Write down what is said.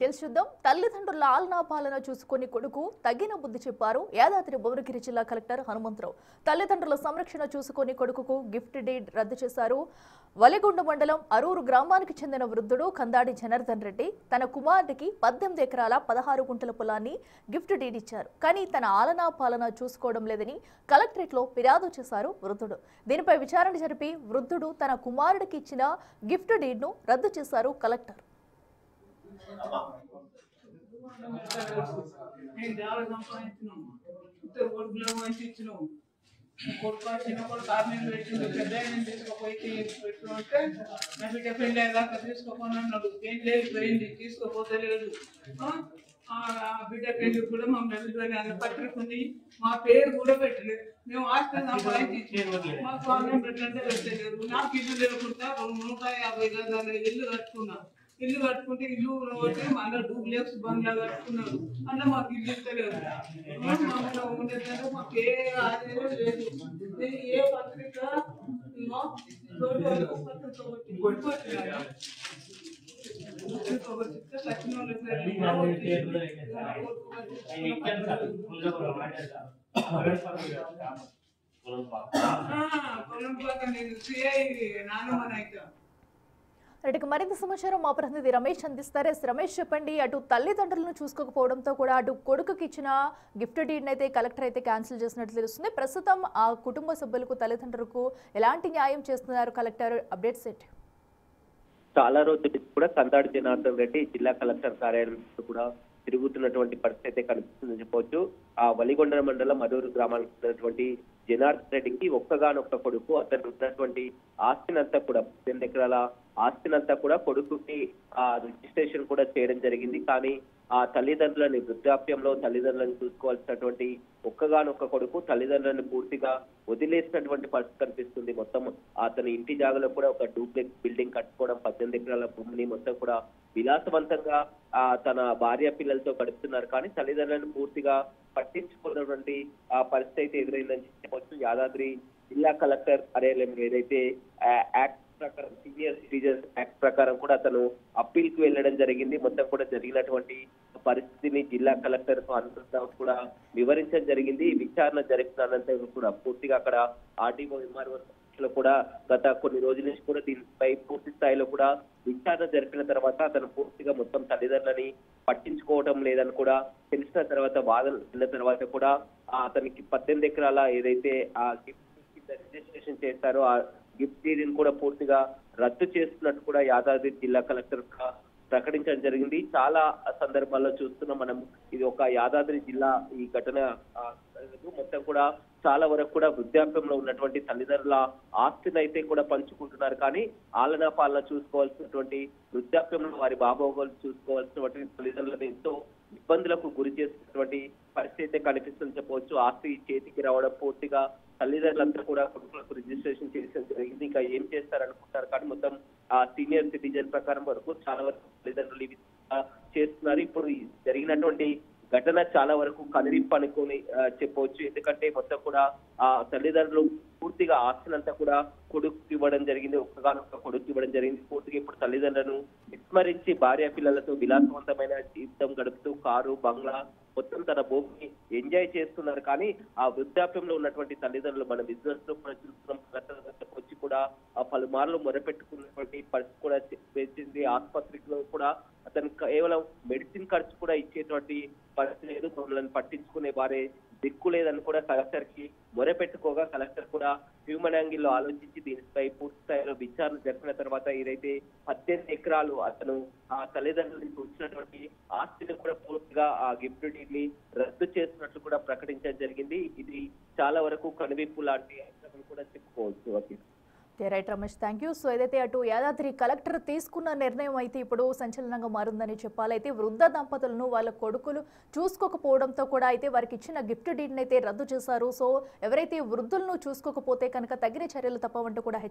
తెలుసుద్దాం. తల్లిదండ్రుల ఆలనా పాలన చూసుకొని కొడుకు తగిన బుద్ధి చెప్పారు యాదాద్రి భువనగిరి జిల్లా కలెక్టర్ హనుమంతరావు. తల్లిదండ్రుల సంరక్షణ చూసుకొని కొడుకుకు గిఫ్ట్ డీడ్ రద్దు చేశారు. వలిగొండ మండలం అరూరు గ్రామానికి చెందిన వృద్ధుడు కందాడి జనార్దన్ రెడ్డి తన కుమారుడికి 18 ఎకరాల 16 గుంటల పొలాన్ని గిఫ్ట్ డీడ్ ఇచ్చారు. కానీ తన ఆలనా పాలన చూసుకోవడం లేదని కలెక్టరేట్లో ఫిర్యాదు చేశారు వృద్ధుడు. దీనిపై విచారణ జరిపి వృద్ధుడు తన కుమారుడికి ఇచ్చిన గిఫ్ట్ డీడ్ ను రద్దు చేశారు కలెక్టర్. బిడ్డ పెళ్లి కూడా మమ్మల్ని అన్న పత్రిక ఉంది, మా పేరు కూడా పెట్టలేదు. మేము ఆస్తి సంపాదించి మాకు అన్నం పెట్టంటే పెట్టలేదు. నాకు ఇల్లు లేకుండా 150 గజాల ఇల్లు కట్టుకున్నా. ఇల్లు కట్టుకుంటే ఇల్లు మళ్ళీ డూప్లెక్స్ బంగ్లా కట్టుకున్నాడు అన్న మాకు ఇల్లు ఇస్తలేదు. మమ్మల్ని ఉండేదంటే మాకు ఏ ఆదాయం లేదు. ఏ పత్రిక మరింత సమాచారం మా ప్రతినిధి రమేష్ అందిస్తారు. రమేష్, చెప్పండి. అటు తల్లిదండ్రులను చూసుకోకపోవడంతో కూడా అటు కొడుకుకి ఇచ్చిన గిఫ్ట్ డీడ్ అయితే కలెక్టర్ అయితే క్యాన్సిల్ చేసినట్లు తెలుస్తుంది. ప్రస్తుతం ఆ కుటుంబ సభ్యులకు తల్లిదండ్రులకు ఎలాంటి న్యాయం చేస్తున్నారు కలెక్టర్? అప్డేట్స్ ఏంటి? చాలా రోజులు కూడా కందాడి జనార్దన్ రెడ్డి జిల్లా కలెక్టర్ కార్యాలయం కూడా తిరుగుతున్నటువంటి పరిస్థితి అయితే కనిపిస్తుందని చెప్పవచ్చు. ఆ వలిగొండ మండలం అరూరు గ్రామానికి ఉన్నటువంటి జనార్దన్ రెడ్డికి ఒక్కగానొక్క కొడుకు. అతను ఉన్నటువంటి ఆస్తినంతా కూడా 18 ఎకరాల ఆస్తినంతా కూడా కొడుకుకి రిజిస్ట్రేషన్ కూడా చేయడం జరిగింది. కానీ ఆ తల్లిదండ్రులని వృద్ధాప్యంలో తల్లిదండ్రులను చూసుకోవాల్సినటువంటి ఒక్కగానొక్క కొడుకు తల్లిదండ్రులను పూర్తిగా వదిలేసినటువంటి పరిస్థితి కనిపిస్తుంది. మొత్తం అతని ఇంటి జాగాలో కూడా ఒక డూప్లెక్స్ బిల్డింగ్ కట్టుకోవడం, 18 ఎకరాల భూమిని మొత్తం కూడా విలాసవంతంగా తన భార్య పిల్లలతో గడుపుతున్నారు. కానీ తల్లిదండ్రులను పూర్తిగా పట్టించుకున్నటువంటి పరిస్థితి అయితే ఎదురైందని చెప్పవచ్చు. యాదాద్రి జిల్లా కలెక్టర్ కార్యాలయం ఏదైతే యాక్ట్ ప్రకారం, సీనియర్ సిటిజన్స్ యాక్ట్ ప్రకారం కూడా అతను అప్పీల్ కు వెళ్ళడం జరిగింది. మొత్తం కూడా జరిగినటువంటి పరిస్థితిని జిల్లా కలెక్టర్ హనుమంతరావు కూడా వివరించడం జరిగింది. విచారణ జరిపిన అనంతరం కూడా పూర్తిగా అక్కడ ఆర్డీఓ ఎంఆర్ఓ లో కూడా గత కొన్ని రోజుల నుంచి కూడా దీనిపై పూర్తి స్థాయిలో కూడా విచారణ జరిపిన తర్వాత అతను పూర్తిగా మొత్తం తల్లిదండ్రులని పట్టించుకోవడం లేదని కూడా తెలిసిన తర్వాత వాదన వెళ్ళిన తర్వాత కూడా అతనికి 18 ఎకరాల ఏదైతే ఆ గిఫ్ట్ రిజిస్ట్రేషన్ చేస్తారో ఆ గిఫ్ట్ డీడ్ కూడా పూర్తిగా రద్దు చేస్తున్నట్టు కూడా యాదాద్రి జిల్లా కలెక్టర్ ప్రకటించడం జరిగింది. చాలా సందర్భాల్లో చూస్తున్నాం మనం, ఇది ఒక యాదాద్రి జిల్లా ఈ ఘటన మొత్తం కూడా చాలా వరకు కూడా వృద్ధాప్యంలో ఉన్నటువంటి తల్లిదండ్రుల ఆస్తిని అయితే కూడా పంచుకుంటున్నారు. కానీ ఆలనా పాలన చూసుకోవాల్సినటువంటి వృద్ధాప్యంలో వారి బాగోగులు చూసుకోవాల్సినటువంటి తల్లిదండ్రులను ఎంతో ఇబ్బందులకు గురి చేసినటువంటి పరిస్థితి కనిపిస్తుందని చెప్పవచ్చు. ఆస్తి చేతికి రావడం పూర్తిగా తల్లిదండ్రులంతా కూడా కొడుకులకు రిజిస్ట్రేషన్ చేయడం జరిగింది. ఇంకా ఏం చేస్తారనుకుంటారు. కానీ మొత్తం ఆ సీనియర్ సిటిజన్ ప్రకారం వరకు చాలా వరకు తల్లిదండ్రులు ఇవి చేస్తున్నారు. ఇప్పుడు జరిగినటువంటి ఘటన చాలా వరకు కనువిప్పు అనుకుని చెప్పవచ్చు. ఎందుకంటే మొత్తం కూడా ఆ తల్లిదండ్రులు పూర్తిగా ఆస్తినంతా కూడా కొడుకు ఇవ్వడం జరిగింది. ఒక్కగానొక్క కొడుకు ఇవ్వడం జరిగింది. పూర్తిగా ఇప్పుడు తల్లిదండ్రులను విస్మరించి భార్య పిల్లలతో విలాసవంతమైన జీవితం గడుపుతూ కారు, బంగ్లా మొత్తం తన భూమిని ఎంజాయ్ చేస్తున్నారు. కానీ ఆ వృద్ధాప్యంలో ఉన్నటువంటి తల్లిదండ్రులు మన బిజినెస్ లో కూడా చూస్తున్నాం, వచ్చి కూడా పలుమార్లు మొరపెట్టుకున్నటువంటి పరిస్థితి కూడా వచ్చింది. ఆసుపత్రిలో కూడా అతను కేవలం మెడిసిన్ ఖర్చు కూడా ఇచ్చేటువంటి పరిస్థితి లేదు. మమ్మల్ని పట్టించుకునే వారే దిక్కు లేదని కూడా కలెక్టర్ కి మొరపెట్టుకోగా కలెక్టర్ కూడా హ్యూమన్ యాంగిల్ లో ఆలోచించి దీనిపై పూర్తి స్థాయిలో విచారణ జరిపిన తర్వాత ఏదైతే 18 ఎకరాలు అతను ఆ తల్లిదండ్రులకు వచ్చినటువంటి ఆస్తిని కూడా పూర్తిగా ఆ గిఫ్ట్ డీడ్ ని రద్దు చేస్తున్నట్లు కూడా ప్రకటించడం జరిగింది. ఇది చాలా వరకు కనువిప్పు లాంటి అంశం కూడా చెప్పుకోవచ్చు. Right Ramesh, thank you. So ఏదైతే అటు యాదాద్రి కలెక్టర్ తీసుకున్న నిర్ణయం అయితే ఇప్పుడు సంచలనంగా మారిందని చెప్పాలి. అయితే వృద్ధ దంపతులను వాళ్ళ కొడుకులు చూసుకోకపోవడంతో కూడా అయితే వారికి ఇచ్చిన గిఫ్ట్ డీడ్ని అయితే రద్దు చేశారు. సో ఎవరైతే వృద్ధులను చూసుకోకపోతే కనుక తగిన చర్యలు తప్పవంటూ కూడా